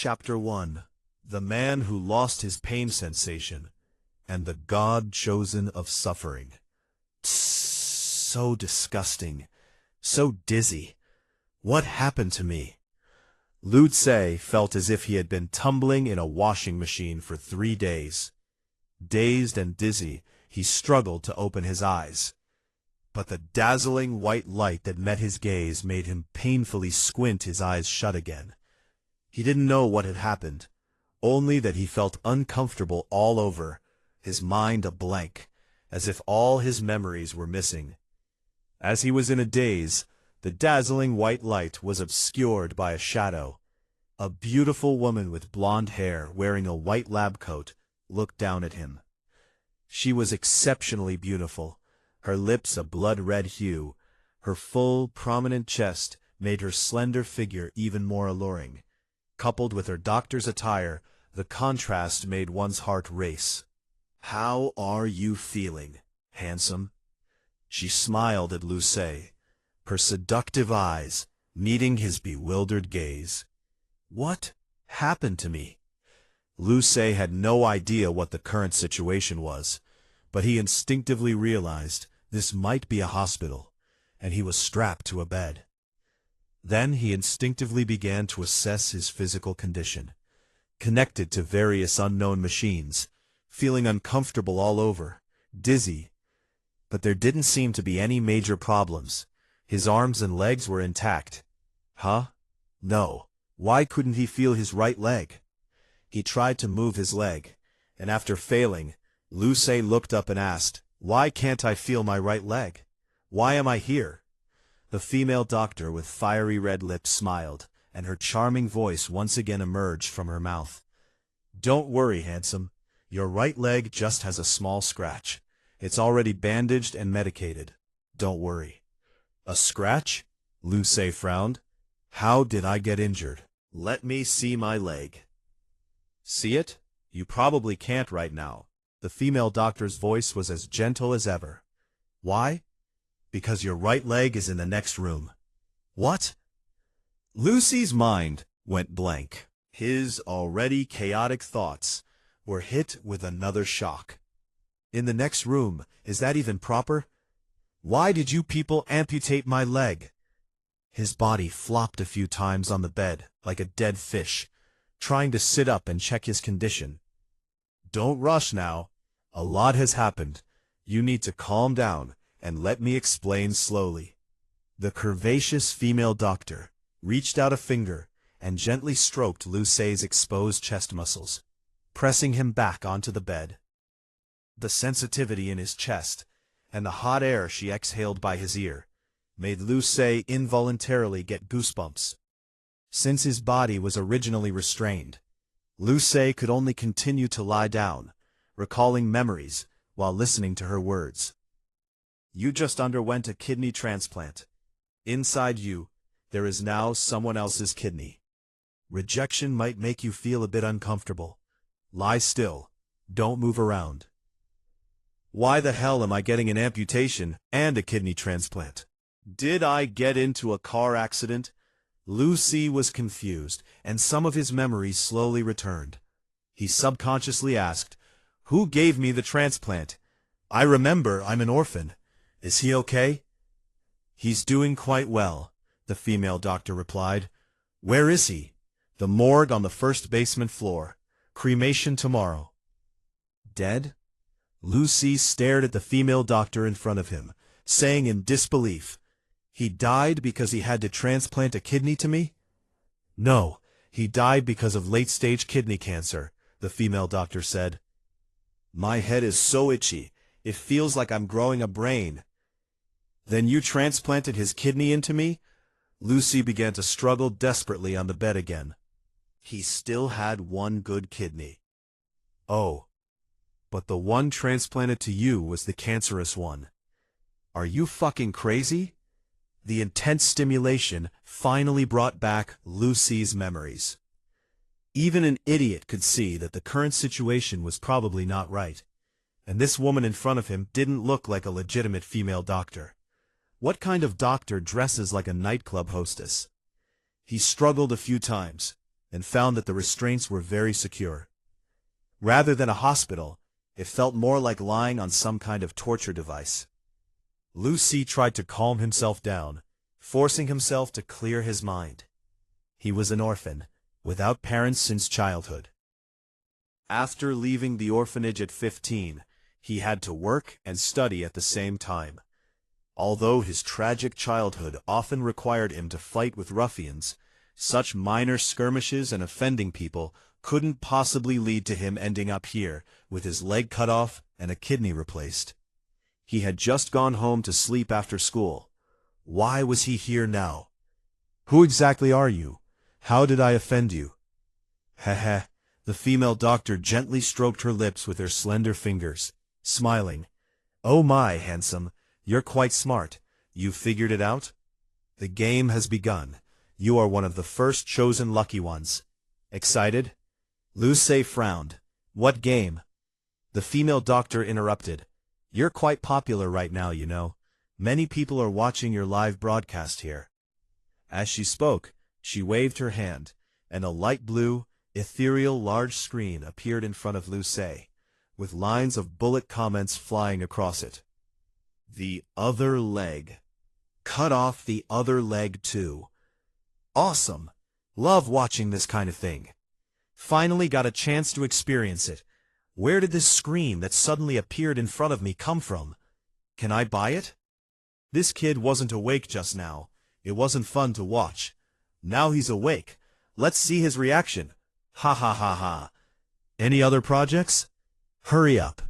Chapter 1. The Man Who Lost His Pain Sensation, and the God Chosen of Suffering. So disgusting. So dizzy. What happened to me? Lu Tse felt as if he had been tumbling in a washing machine for 3 days. Dazed and dizzy, he struggled to open his eyes. But the dazzling white light that met his gaze made him painfully squint his eyes shut again. He didn't know what had happened, only that he felt uncomfortable all over, his mind a blank, as if all his memories were missing. As he was in a daze, the dazzling white light was obscured by a shadow. A beautiful woman with blonde hair, wearing a white lab coat, looked down at him. She was exceptionally beautiful, her lips a blood-red hue. Her full, prominent chest made her slender figure even more alluring. Coupled with her doctor's attire, the contrast made one's heart race. "How are you feeling, handsome?" She smiled at Lu Tse, her seductive eyes meeting his bewildered gaze. What happened to me? Lu Tse had no idea what the current situation was, but he instinctively realized this might be a hospital, and he was strapped to a bed. Then he instinctively began to assess his physical condition, connected to various unknown machines, feeling uncomfortable all over, dizzy. But there didn't seem to be any major problems. His arms and legs were intact. Huh? No. Why couldn't he feel his right leg? He tried to move his leg, and after failing, Lu Tse looked up and asked, "Why can't I feel my right leg? Why am I here?" The female doctor with fiery red lips smiled, and her charming voice once again emerged from her mouth. "Don't worry, handsome. Your right leg just has a small scratch. It's already bandaged and medicated. Don't worry." "A scratch?" Lu Tse frowned. "How did I get injured? Let me see my leg." "See it? You probably can't right now." The female doctor's voice was as gentle as ever. "Why? Because your right leg is in the next room." "What?" Lucy's mind went blank. His already chaotic thoughts were hit with another shock. "In the next room? Is that even proper? Why did you people amputate my leg?" His body flopped a few times on the bed, like a dead fish, trying to sit up and check his condition. "Don't rush now. A lot has happened. You need to calm down and let me explain slowly." The curvaceous female doctor reached out a finger and gently stroked Lu Tse's exposed chest muscles, pressing him back onto the bed. The sensitivity in his chest and the hot air she exhaled by his ear made Lu Tse involuntarily get goosebumps. Since his body was originally restrained, Lu Tse could only continue to lie down, recalling memories while listening to her words. "You just underwent a kidney transplant. Inside you, there is now someone else's kidney. Rejection might make you feel a bit uncomfortable. Lie still. Don't move around." "Why the hell am I getting an amputation and a kidney transplant? Did I get into a car accident?" Lu Tse was confused, and some of his memories slowly returned. He subconsciously asked, "Who gave me the transplant? I remember I'm an orphan. Is he okay?" "He's doing quite well," the female doctor replied. "Where is he?" "The morgue on the first basement floor. Cremation tomorrow." "Dead?" Lu Tse stared at the female doctor in front of him, saying in disbelief, "He died because he had to transplant a kidney to me?" "No, he died because of late-stage kidney cancer," the female doctor said. "My head is so itchy, it feels like I'm growing a brain." "Then you transplanted his kidney into me?" Lu Tse began to struggle desperately on the bed again. He still had one good kidney. "Oh, but the one transplanted to you was the cancerous one. Are you fucking crazy?" The intense stimulation finally brought back Lu Tse's memories. Even an idiot could see that the current situation was probably not right, and this woman in front of him didn't look like a legitimate female doctor. What kind of doctor dresses like a nightclub hostess? He struggled a few times, and found that the restraints were very secure. Rather than a hospital, it felt more like lying on some kind of torture device. Lu Si tried to calm himself down, forcing himself to clear his mind. He was an orphan, without parents since childhood. After leaving the orphanage at 15, he had to work and study at the same time. Although his tragic childhood often required him to fight with ruffians, such minor skirmishes and offending people couldn't possibly lead to him ending up here, with his leg cut off and a kidney replaced. He had just gone home to sleep after school. Why was he here now? Who exactly are you? How did I offend you? Heh. The female doctor gently stroked her lips with her slender fingers, smiling. Oh my, handsome, you're quite smart. You figured it out? The game has begun. You are one of the first chosen lucky ones. Excited? Lu Si frowned. What game? The female doctor interrupted. You're quite popular right now, you know. Many people are watching your live broadcast here. As she spoke, she waved her hand, and a light blue, ethereal large screen appeared in front of Lu Si, with lines of bullet comments flying across it. The other leg. Cut off the other leg too. Awesome. Love watching this kind of thing. Finally got a chance to experience it. Where did this screen that suddenly appeared in front of me come from? Can I buy it? This kid wasn't awake just now. It wasn't fun to watch. Now he's awake. Let's see his reaction. Ha ha ha ha. Any other projects? Hurry up.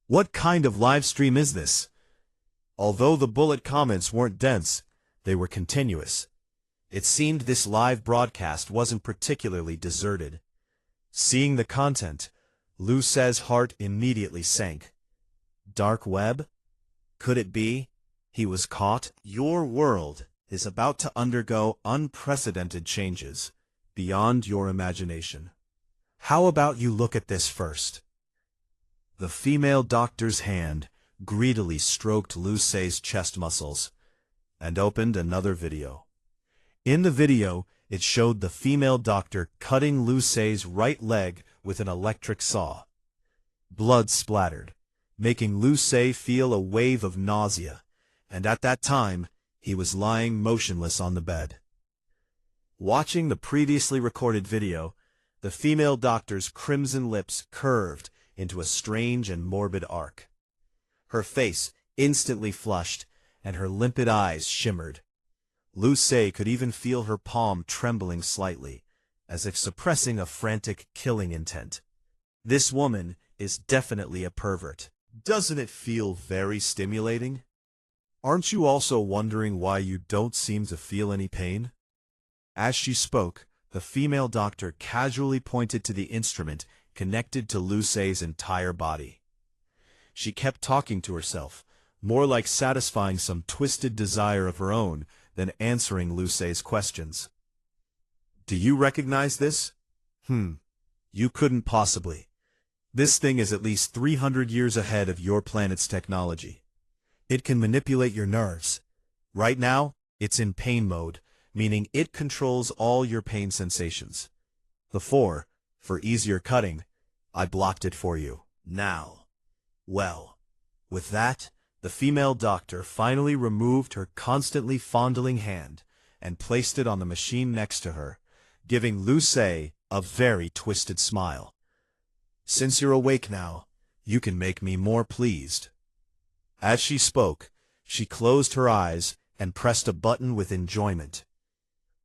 What kind of live stream is this? Although the bullet comments weren't dense, they were continuous. It seemed this live broadcast wasn't particularly deserted. Seeing the content, Lu Si's heart immediately sank. Dark web? Could it be? He was caught? Your world is about to undergo unprecedented changes, beyond your imagination. How about you look at this first? The female doctor's hand greedily stroked Lu Si's chest muscles, and opened another video. In the video, it showed the female doctor cutting Lu Si's right leg with an electric saw. Blood splattered, making Lu Si feel a wave of nausea, and at that time, he was lying motionless on the bed. Watching the previously recorded video, the female doctor's crimson lips curved into a strange and morbid arc. Her face instantly flushed, and her limpid eyes shimmered. Lu Si could even feel her palm trembling slightly, as if suppressing a frantic killing intent. This woman is definitely a pervert. Doesn't it feel very stimulating? Aren't you also wondering why you don't seem to feel any pain? As she spoke, the female doctor casually pointed to the instrument connected to Lu Si's entire body. She kept talking to herself, more like satisfying some twisted desire of her own than answering Lu Si's questions. Do you recognize this? You couldn't possibly. This thing is at least 300 years ahead of your planet's technology. It can manipulate your nerves. Right now, it's in pain mode, meaning it controls all your pain sensations. Before, for easier cutting, I blocked it for you. Now. Well, with that, the female doctor finally removed her constantly fondling hand and placed it on the machine next to her, giving Lu Si a very twisted smile. Since you're awake now, you can make me more pleased. As she spoke, she closed her eyes and pressed a button with enjoyment.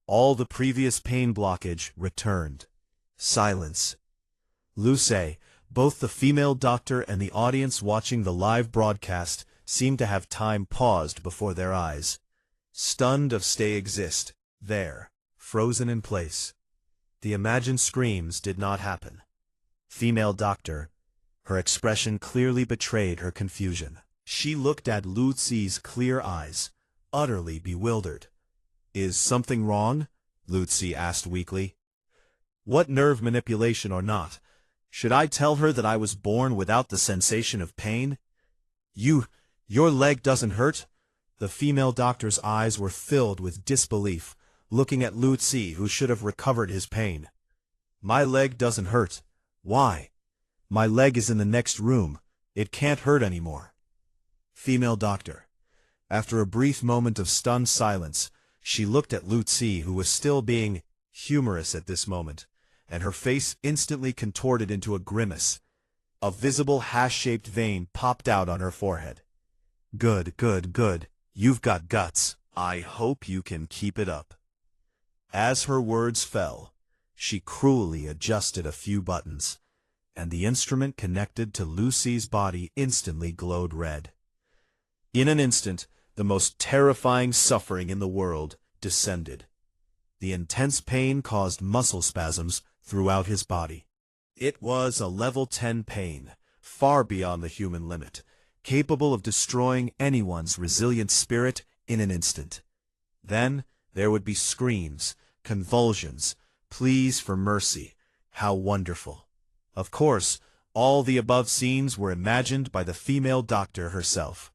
All the previous pain blockage returned. Silence. Lu Si, both the female doctor and the audience watching the live broadcast seemed to have time paused before their eyes. Stunned of stay exist, there, frozen in place. The imagined screams did not happen. Female doctor, her expression clearly betrayed her confusion. She looked at Lu Si's clear eyes, utterly bewildered. Is something wrong? Lu Si asked weakly. What nerve manipulation or not? Should I tell her that I was born without the sensation of pain? Your leg doesn't hurt? The female doctor's eyes were filled with disbelief, looking at Lu Si, who should have recovered his pain. My leg doesn't hurt. Why? My leg is in the next room. It can't hurt anymore. Female doctor. After a brief moment of stunned silence, she looked at Lu Ci, who was still being humorous at this moment, and her face instantly contorted into a grimace. A visible hash-shaped vein popped out on her forehead. Good, good, good. You've got guts. I hope you can keep it up. As her words fell, she cruelly adjusted a few buttons, and the instrument connected to Lu Ci's body instantly glowed red. In an instant, the most terrifying suffering in the world descended. The intense pain caused muscle spasms throughout his body. It was a level 10 pain, far beyond the human limit, capable of destroying anyone's resilient spirit in an instant. Then there would be screams, convulsions, pleas for mercy. How wonderful! Of course, all the above scenes were imagined by the female doctor herself.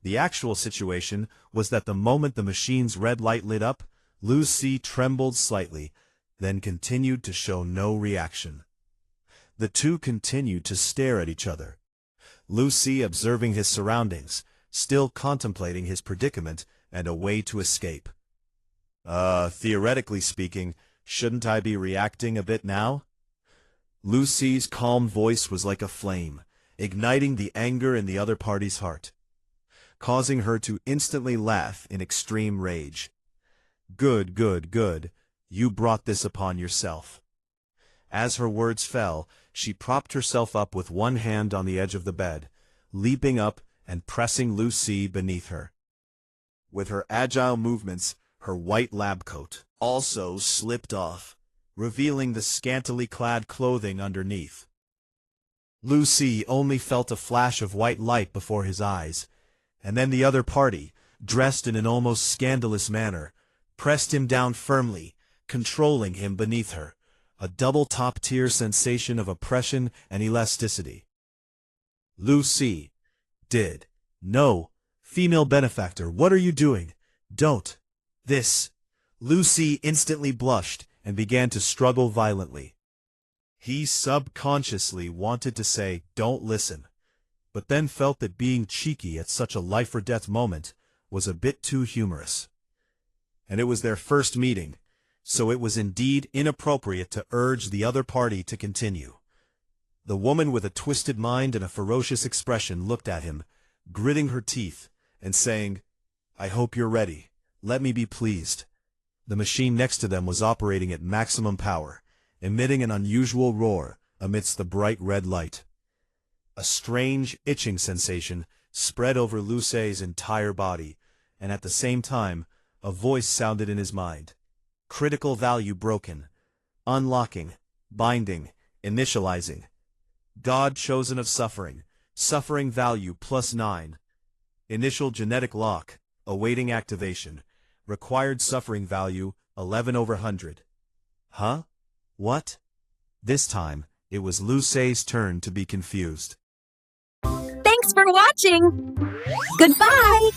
The actual situation was that the moment the machine's red light lit up, Lu Ci trembled slightly, then continued to show no reaction. The two continued to stare at each other. Lu Ci observing his surroundings, still contemplating his predicament and a way to escape. Theoretically speaking, shouldn't I be reacting a bit now? Lu Ci's calm voice was like a flame, igniting the anger in the other party's heart, causing her to instantly laugh in extreme rage. Good, good, good. You brought this upon yourself. As her words fell, she propped herself up with one hand on the edge of the bed, leaping up and pressing Lu Ci beneath her. With her agile movements, her white lab coat also slipped off, revealing the scantily clad clothing underneath. Lu Ci only felt a flash of white light before his eyes, and then the other party, dressed in an almost scandalous manner, pressed him down firmly, controlling him beneath her, a double top-tier sensation of oppression and elasticity. Lu Ci. No, female benefactor, what are you doing? Don't. This. Lu Ci instantly blushed and began to struggle violently. He subconsciously wanted to say, don't listen, but then felt that being cheeky at such a life-or-death moment was a bit too humorous. And it was their first meeting, so it was indeed inappropriate to urge the other party to continue. The woman with a twisted mind and a ferocious expression looked at him, gritting her teeth, and saying, I hope you're ready. Let me be pleased. The machine next to them was operating at maximum power, emitting an unusual roar amidst the bright red light. A strange, itching sensation spread over Lu Ci's entire body, and at the same time, a voice sounded in his mind. Critical value broken. Unlocking. Binding. Initializing. God chosen of suffering. Suffering value +9. Initial genetic lock. Awaiting activation. Required suffering value 11/100. Huh? What? This time, it was Lu Ci's turn to be confused. Thanks for watching! Goodbye!